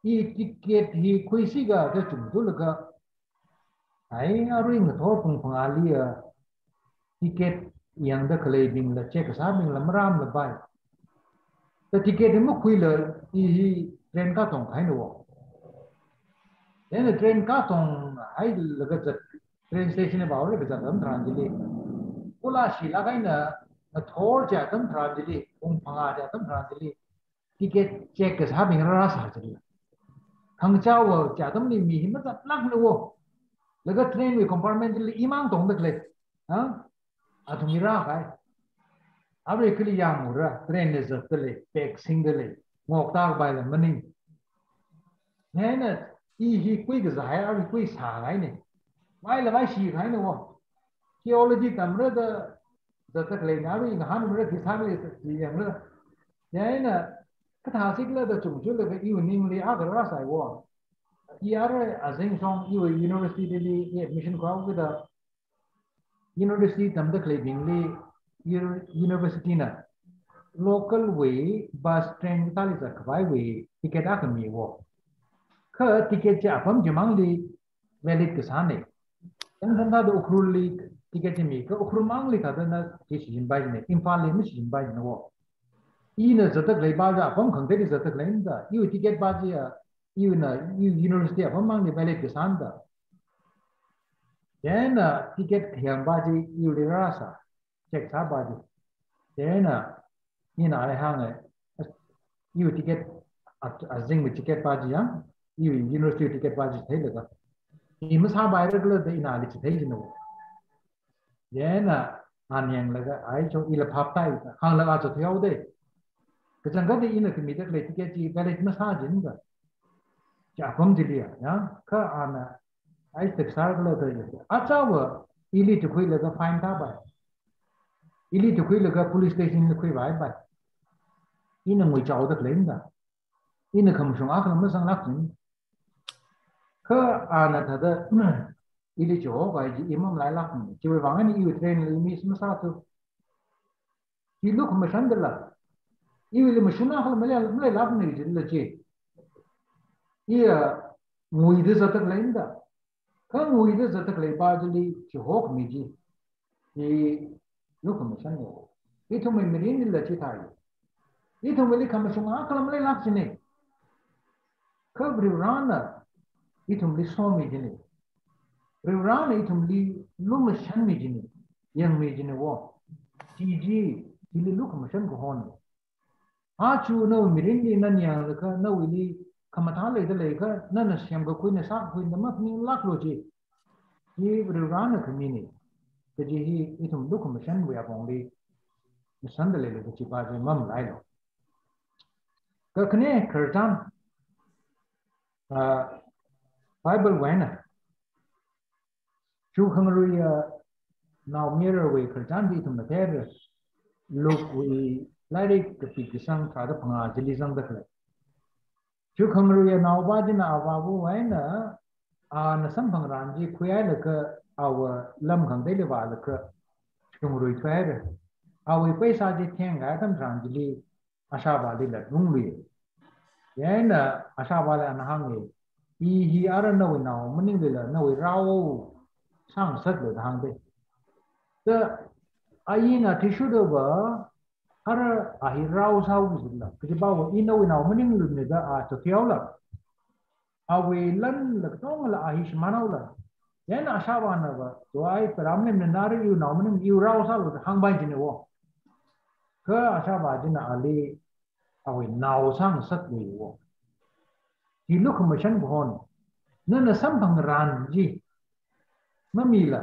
Speaker 4: I ticket hi khui si ga de chung du la ga ai aru nga tho kung phanga li ticket yang da kale bing la check sa bing la maram la bai the ticket mo khui la hi train ka tong kai no wo then the train ka tong ai laga chat train station ba le ga dam tranjili ola shila ga na thor ja dam tranjili ong phanga ja dam tranjili ticket check ka sa bing ra sa jili khang chao wa ja dam ni mi him ta lak no wo laga train wi compartment li imang tong da kle ha athumi ra kai abre kli ya mu ra train ne zat le pek single ngok ta ba la mani ne hi quy cái giải ở quy xả cái này mai là mai xì cái này không theology tầm đó giờ các lấy nào đi ngắm nó thì sang lấy gì em nữa đấy là cái thằng xích là chúng là cái evening đi ăn cái đó sai quá here as in from university đi admission qua cái đó university tầm đó lấy bình đi university na local way bus train ta là cái way ticket á cái gì quá ka ticket cha pam jamang li valid ke sane dan da do ukrul li ticket mi ka ukrul mang li ka na ti sin bai ne Imphal li mi sin bai ne wo I na zatak lai ba ja pam khang te zatak lai da yu ticket ba ji yu na yu university pam mang li valid ke san da then ticket khyang ba ji yu li ra sa check sa ba ji then ni na ai hang yu ticket azing mi ticket ba ji ya university ticket ba ji thai laga I ma sa bai ra la de ina li thai ji no ye na an yang laga ai cho I la phap tai hang laga cho theo de ke chang ga de ina ke mi de le ticket ji valid ma sa jin da cha pom ji ya ka ana ai tek sa la de a cha wa ili to khui laga fine ta ba ili to khui laga police station le khui bai ba ina ngoi chao da len da ina kham shong a kham ma sang lak jin ka ana ta da ili cho ga ji imam lai lak ni ji wang ani yu train li mi sma sa tu ki luk ma san da la I will ma shuna khal ma le lak ni ji la ji ia ngui de za tak lain da ka ngui de za tak lai ba ji li ji hok mi ji I luk ma san ni I to me mi ni la ji ta I to me li kham shung a khal ma le lak ji ni ka bri rana itum li so mi jini rana itum li lum shan mi jini yang mi jini wo ji ili luk ma shan ko hon a chu no mirin ni nan yang ka no ili kamata le de le ka nan na syam ko kuin na sa kuin na ma ni lak lo ji bri rana ka mi ni ke ji hi itum luk ma shan we abong li san de le le ji ba ji mam lai lo ka kne kertan Bible when chu khangri now mirror we kertan di tum ter look we lai ke pi kisang tha da phanga jili sang da khle chu khangri now ba jina wa bu when na sam phang ran ji khuya le ka aw lam khang de le wa le ka chung rui thwe de aw pe sa ji theng ga tam ran ji li asha ba li la dung li ye na asha ba la na hang li hi ara na wi na mun ni le na wi rao sang sat le hang de the ai na tishu de ba ara ahi rao sa wu la ki ba wo ina wi na mun ni le da a to tiao la awi lan la tong la ahi shmanau la yan ashawa na ba to ai paramne menare yu na mun yu rao sa lu hang bai jine wo ka ashawa jina ali awi nao sang sat wi wo di lu commission bon na na sam bang ran ji mamila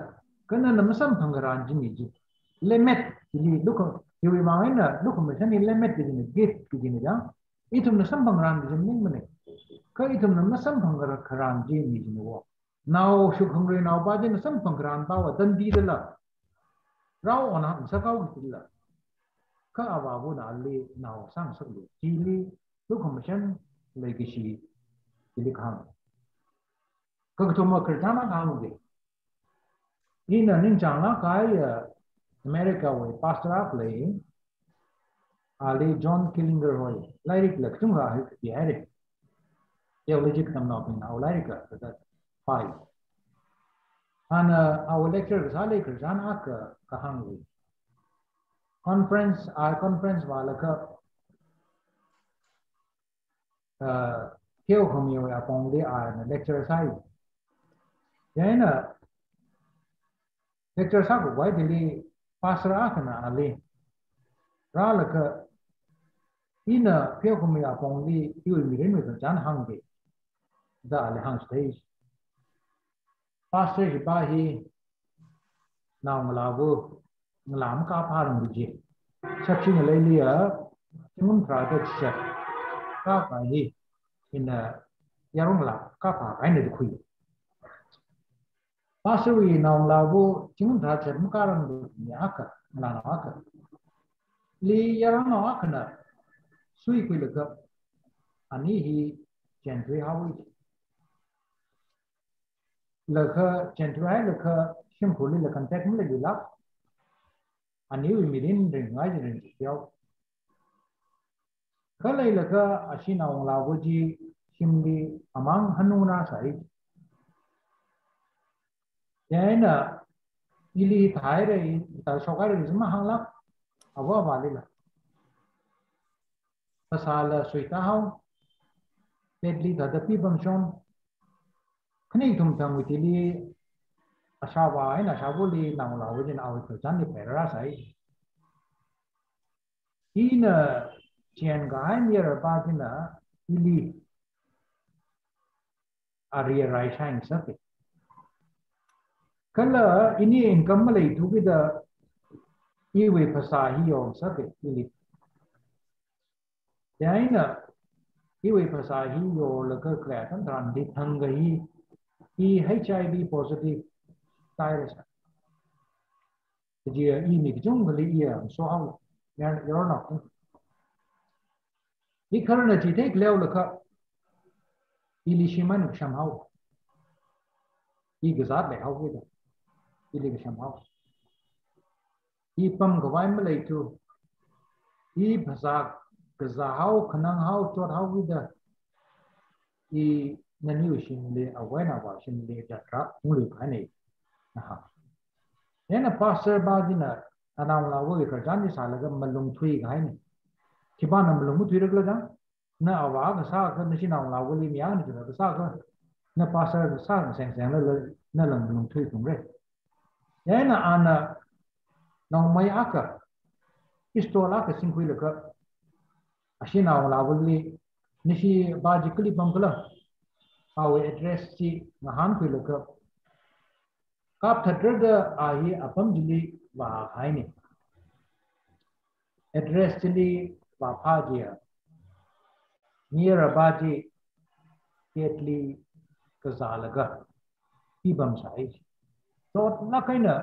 Speaker 4: kana na sam bang ran ji ni ji limit di lu ko yu wi ma na lu commission ni limit ji ni git ji ni da itum na sam bang ran ji ni mene ka itum na sam bang ran ji ni ji wo now should hungry now ba jin sam phang ran ba wa dan di de la rao ona sa ka wi la ka aba bu na li now sang sa lu ji li lu commission le gi shi li khang ka to ma kar ta ma ka mu de ina nin chang la ka America we pastor up le ali John Killinger hoy like la chung ga hi ye re theological tam na pin au like ka 5 and our lecture sale kerjaan ak kahang conference wala ka kêu không nhiều à còn đi lecture sai vậy na lecture sa của quái đi pastor ak na ali ra là ka ina kêu không nhiều à còn đi yêu mi đến người kerjaan hang đi da ali hang stage pastor ji ba hi naw nglawo nglam ka pha rang ji sachi ngalai lia chung tra de chat ka pa hi in yarong la ka pha ai ne khu pastor wi naw nglawo chung tra chat mu ka rang ni aka ngla na aka li yarong na aka na sui khu le ka ani hi chen thui ha wi là cái chuyện thứ hai là cái xem khổ là contact mới là gì lắm anh yêu mình đến rừng ngay rừng tiêu cái này là cái anh nào làm cái gì xem đi amang hanu na sai vậy là ili thái rồi tại sao cái rừng mà hang lắm à vợ bà đi là pasal suy ta hao deadly the people shown khani thum thang wi li asawa ina sabuli nang la wi na wi chan ni pera sai ina chen ga ni ra ba jina ili aria rai sang sa ke kala ini income lai thu bi da i wi phasa hi yo sa ke ili yaina i wi phasa hi yo la ka kla tan tran di thang ga hi HIV positive virus. Jadi ini kejung kali ia soal yang nak. Ini kerana kita kelihau leka ilishiman kesamhau. Ini gezat lehau kita. Ini kesamhau. Ini pemgawai Malay itu. Ini bahasa gezahau kenang hau tuat hau kita. Ini nani ushin le awena wa shin le jatra mulu khane ha yana pastor ba dina anang la wo ka jan ni sala ga malung thui ga ni kiba na malung thui ragla ga na awa ga sa ga ni sinang la wo li mya ni ga sa ga na pastor ga sa ga sen sen la na lang malung thui kum re yana ana nong mai aka istola ka sing khui la ka ashina la wo li ni si ba ji kli bam kala our address si ngahan phi lo kap thadra da ahi apam jili wa khai ni address jili wa pha dia near abaji ketli kazalaga ibam sai so na kaina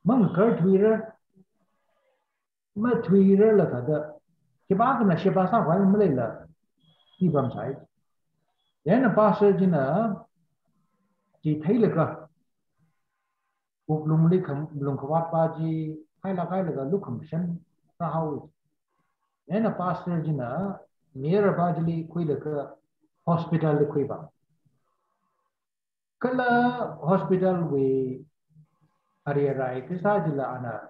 Speaker 4: mang kar twira ma twira la kada ke ba na sheba sa wa mle la ibam sai then a pastor jina chỉ thấy là cơ cuộc lùng đi khẩm lùng khvat ba gì hay là cái là cái lúc khẩm sân ra hậu nên là pastor gì nữa near ba gì khui là cái hospital khui ba cái là hospital we area rai cái sao gì là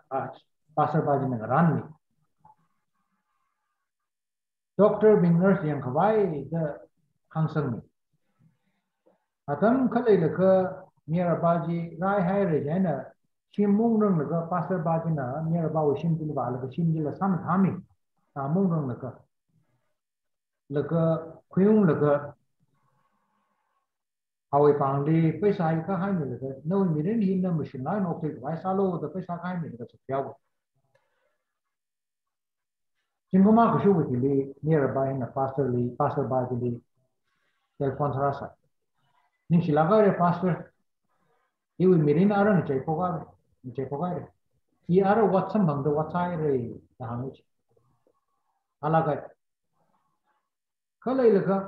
Speaker 4: anh pastor ba gì nữa ran mi doctor being nurse yang khvai the hang sang mi atam khale là cái near ba gì rai hay rồi vậy nè chim mông rừng là cái pastor ba gì nữa near ba we chim gì ba là cái chim gì là sam tham mi mông rừng là cái khuyên là cái Khayaipam đi पैसा का है मिल गया नौ मिलियन ही ना मशीन ना नौकरी भाई सालों तो पैसा का है मिल गया सब क्या वो जिनको माँ खुशी हुई थी nearby ना pastor बाजी ली telephone थोड़ा सा नहीं शिलागा रे pastor ये वो मिलियन आ रहा नहीं चाहिए पोगा रे ये आ रहा WhatsApp बंद WhatsApp रे यहाँ में अलग है कल ये लगा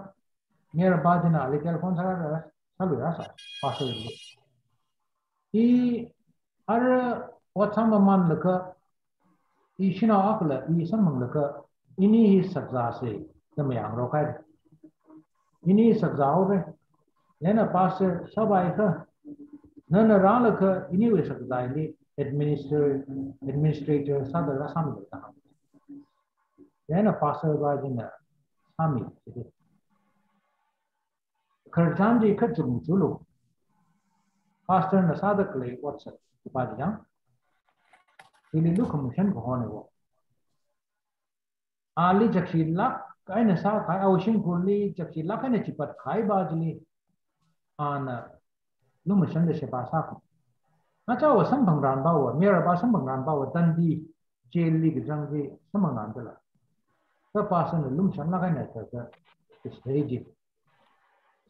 Speaker 4: nearby जना ले telephone थोड़ा सा salu rasa pastor ini I ada WhatsApp man leka I shina akla I samang leka ini hi sakza se kemayang rokai ini sakza ore lena pastor sabai ka nana rang leka ini we sakza ini administrator sada rasam leka lena pastor ba jina sami kerjaan di kerja dulu pastor na sada kle WhatsApp kepada yang ini lu commission ko hone wo ali jakshi lak kai na sa kai awshin kulli jakshi lak ne chipat khai bajli ana lu mission de sepa sa ko na cha wo sam bang ran ba wo mera ba sam bang ran ba wo dan di jeli ge jang ge sam bang ran de la ta pastor ne lu mission la kai na ta ta stage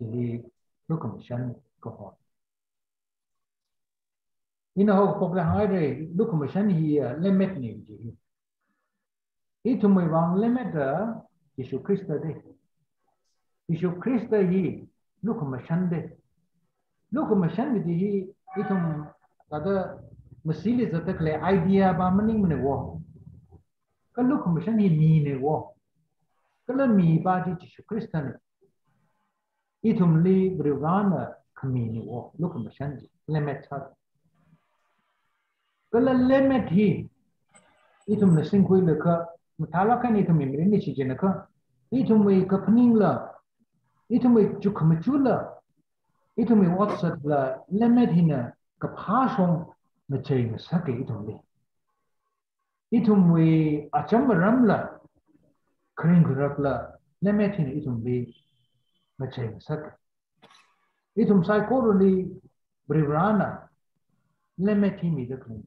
Speaker 4: ini lu commission ko hone ini ho popular hai lu commission hi limit ni ji itu mai wang limit Yesu Krista de Yesu Krista hi lu commission di hi itu ada mesili zata kle idea ba maning ne wo ka lu commission hi mi ne wo ka mi ba ji Yesu Krista ne itu mli brigana kami ne wo lu commission limit ha kalau limit hi itu mending kui leka mutalakan itu memang ini sih jenaka itu mai kepening lah itu mai cukup macula itu mai WhatsApp lah limit hina kepasong macam sakit itu ni itu mai acam ram lah kering gerak lah limit hina itu mai macam sakit itu saya koroni berwarna limit hini dekling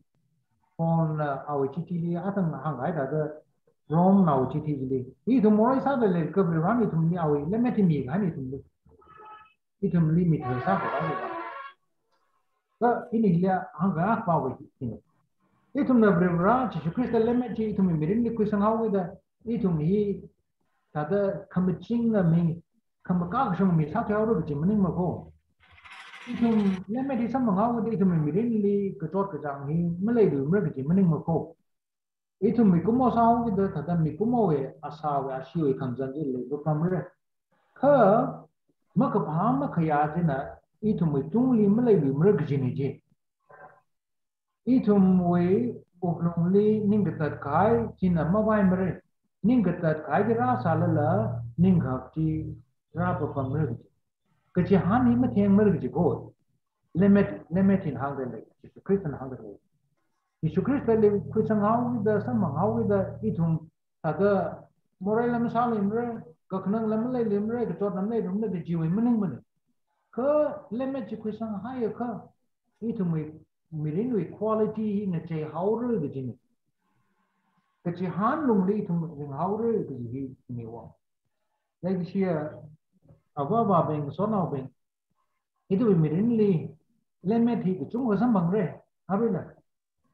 Speaker 4: on our TTD atang hangai da rom na TTD itu morai sa le ke berwarna itu ni awi limit ni kan itu limit sa ko ini dia hangai apa wi ini itu na berwarna Yesus Kristus limit itu mirin ni ku sangawi da itu mi tada kamching na mi kamakak shong mi sa ta ro bi mening ma ko itu lemah di sana mengawal itu memirin li ketor kejang hi Malay dulu mereka jadi mening mako itu mikumo sahaja itu tentang mikumo we asawe asiwe kanjan jadi bukan mereka ke maka paham kaya jena itu mitung li Malay dulu mereka jadi je itu we uklong li ningkat kai cina mawai mereka ningkat kai jera salala ninghap ji rapa mereka kejahan ini macam mereka juga limit in hangga lagi Yesus Kristus hangga lagi Yesus Kristus le kuisang hawi da sama hawi da itu ada morai lam salim re kaknang lam le lim re ketor lam le rum le jiwa meneng ke limit kuisang hai ke itu mirin quality ngecai haure begini kejahan lung le itu haure begini ni wong lagi sia apa beng sona beng itu mirin li limit hi chung ko sambang re habila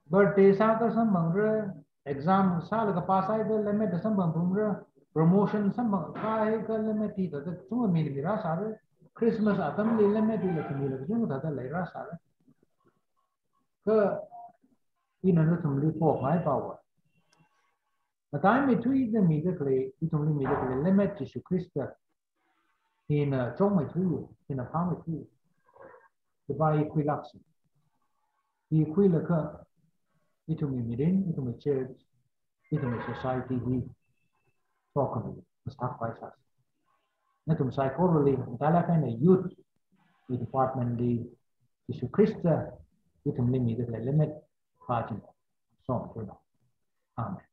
Speaker 4: birthday sa ka sambang re exam sa la ka pass ai de limit sambang bum re promotion sambang ka hai ka limit hi da chung mi ra sa re Christmas atam lele me di le kami le jung thada le ra sa ke ina no tum li po mai power mà tại mình thui the mi the kle itum li mi the kle le me Jesus Christ in trong mai thui in a pa mai thui the bai quy lắc i quy là ke itum mi den itum church itum society di talk about the sacrifices na tum psychology dala kind of youth the department di Jesus Christ itum li mi the kle le me pa chin so amen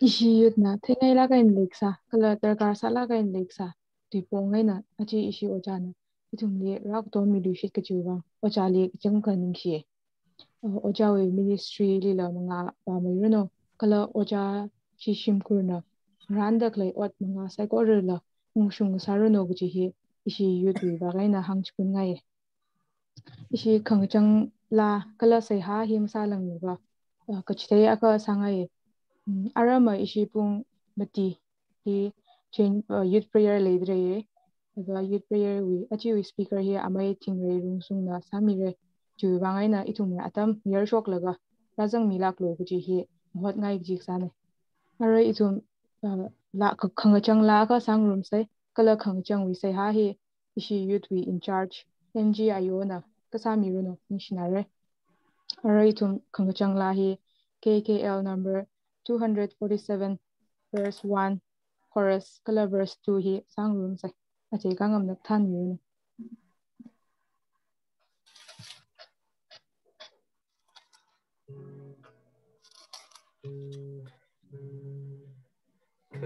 Speaker 1: Ishi na thengai la kain leksa kala darkar sala kain leksa tipong na achi ishi ocha na itum le rak to mi du shit ka chuwa ocha le jang ka ning shi ocha we ministry li la manga pa mai no kala ocha shi shim kurna randa klai ot manga sai ko re la ngshung saru no guji hi ishi youth we ba gaina hang chun ngai ishi khang chang la kala sai ha him sa lang ni ba ka chite aka sangai arama ishi pung mati hi chain youth prayer leidre aga youth prayer we achi we speaker hi amai thingre rung sung na sami re chu wangai na itum atam year shok laga rajang milak lo guji hi hot ngai ji sane ara itum la khang chang la ka sang room sai kala khang chang we sai ha hi ishi youth we in charge NGIO na ka sami ro no missionary ara itum khang chang la hi KKL number 247 verse 1 chorus color verse 2 hi sang room sai ache kangam nak than yu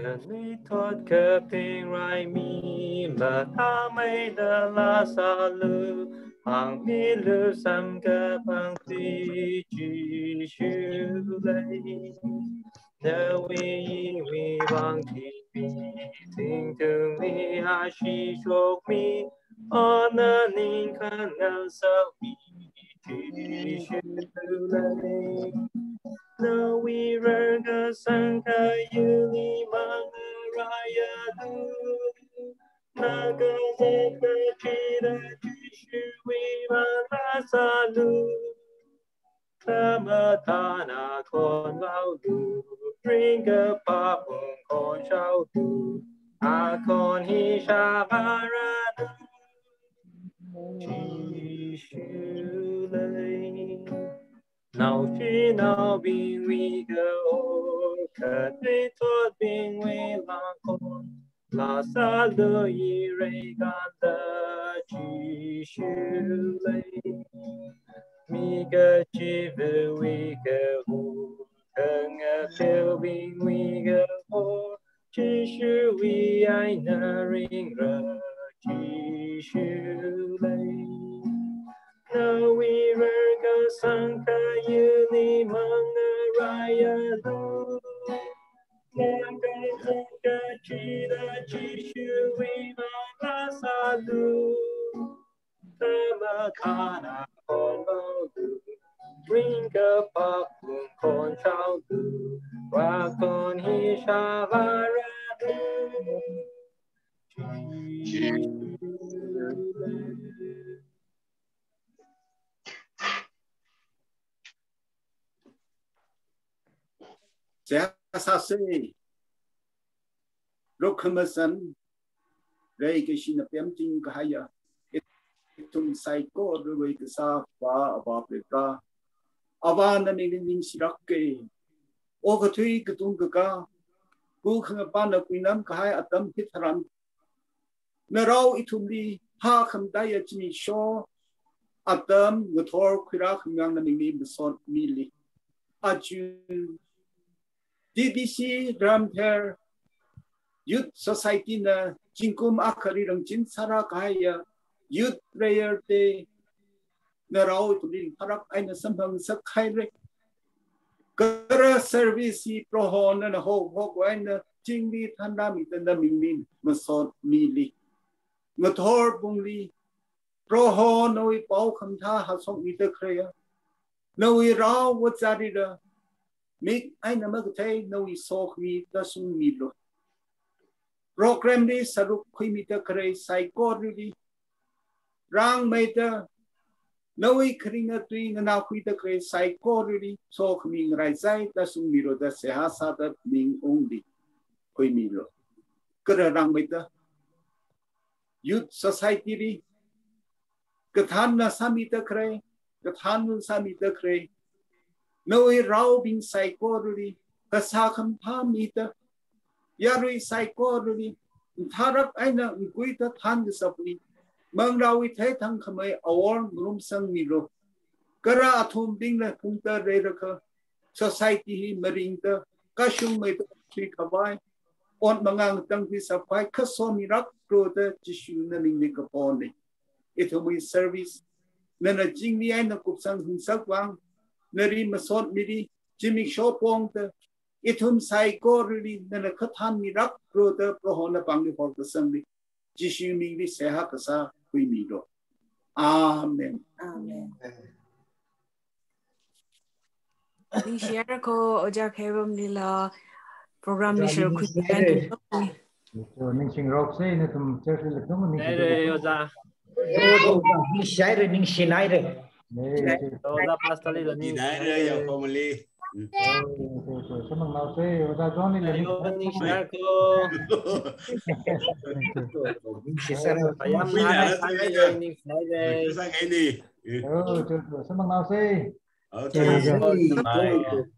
Speaker 2: Kani thot ke ping rai mi ma ta mai da la sa lu hang mi lu sam ke pang ti ji shu lei na we wang ti bi ting tu mi ha shi shok mi on the ning kan na sa mi ji shu lei no we rega sanka yuli mangaraya du naga zeta chira chishu we manasalu Kamatana kon lao du drink a papung kon shao du a kon hi shabaradu chishu lei Now she now being we go, cut we thought being we long La salu yi re ganda chi shu lei. Mi ga chi vu we go hu, keng a pil being we go ho, chi shu we ai na ring ra chi shu lei. No we go sanka yuni mangaraya lu Nanga sanka chida chishu we manasa lu Tamakana konlo lu Drink a papun kon chao lu Wakon hi shavara
Speaker 6: Sa se Rokhamasan Ray Kishina Piamting Kahaya Itum Saiko Ray Kasa Ba Abapra Avana Ning Sirake Okatui Katunga Bukangapana Quinam Kahaya Atam Hitran Narao Itumbi Hakam Dayatini Shaw Atam Gator Kirak Yang Ning Besot Mili Aju DBC Lamphel Youth Society na Jingkum Akari Rangjin Sara Kaya Youth Prayer Day na raw tuling parak ay na sambang sa kaire kara service prohon na ho ay na jingli tandami tanda mingmin masot mili ngathor bungli prohon oi pau khamtha hasong ita kreya nawi raw watsari da Make I never say no we saw me doesn't me look. program đi sarup khui mi ta kare psycho đi rang mai ta noi kringa tui na khui ta kare psycho đi so khming rai sai ta sung mi ro da se ha sa ta ming ong đi khui mi ro kara rang mai ta youth society đi cái than na sami ta kare cái than nu sami ta kare noi rau bin psycho đi cái sa kham pha mi ta yarui psycho đi tharak aina kui ta than de sapni mang rawi the thang khamai awar grum sang mi ro kara athum ding na punta re rakha society hi maring ta ka shung mai ta tri khabai on mangang tang pi sapai khaso mi rak pro ta jishu na ning ni ka pon ni ithumi service na na jing ni aina kup sang hung sak wang nari masot mi ri jimik sho pong ta ithum psycho really na khathan mi rak pro ta pro hona pang ni for the sangli jishu mi ri seha kasa hui mi do amen
Speaker 7: amen ni share ko oja khebam lila program ni share khu
Speaker 4: so ning sing rock say na tum church le tum ning
Speaker 2: oja
Speaker 3: ni shai re ning shinai re
Speaker 2: oja pastor le ni
Speaker 8: Nai ya family
Speaker 4: so mang nào say oja John le
Speaker 2: ni share ko
Speaker 3: ning shai re
Speaker 2: ayam na sai ni sai re
Speaker 8: sang ini
Speaker 4: so mang nào say
Speaker 8: okay